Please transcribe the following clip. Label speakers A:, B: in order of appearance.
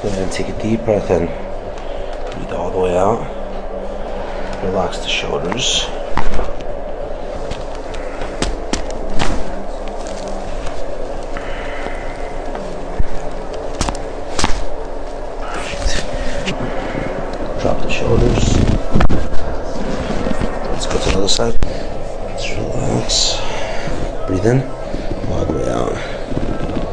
A: Go ahead and take a deep breath in. Breathe all the way out. Relax the shoulders. Drop the shoulders. Let's go to the other side. Let's relax. Breathe in. All the way out.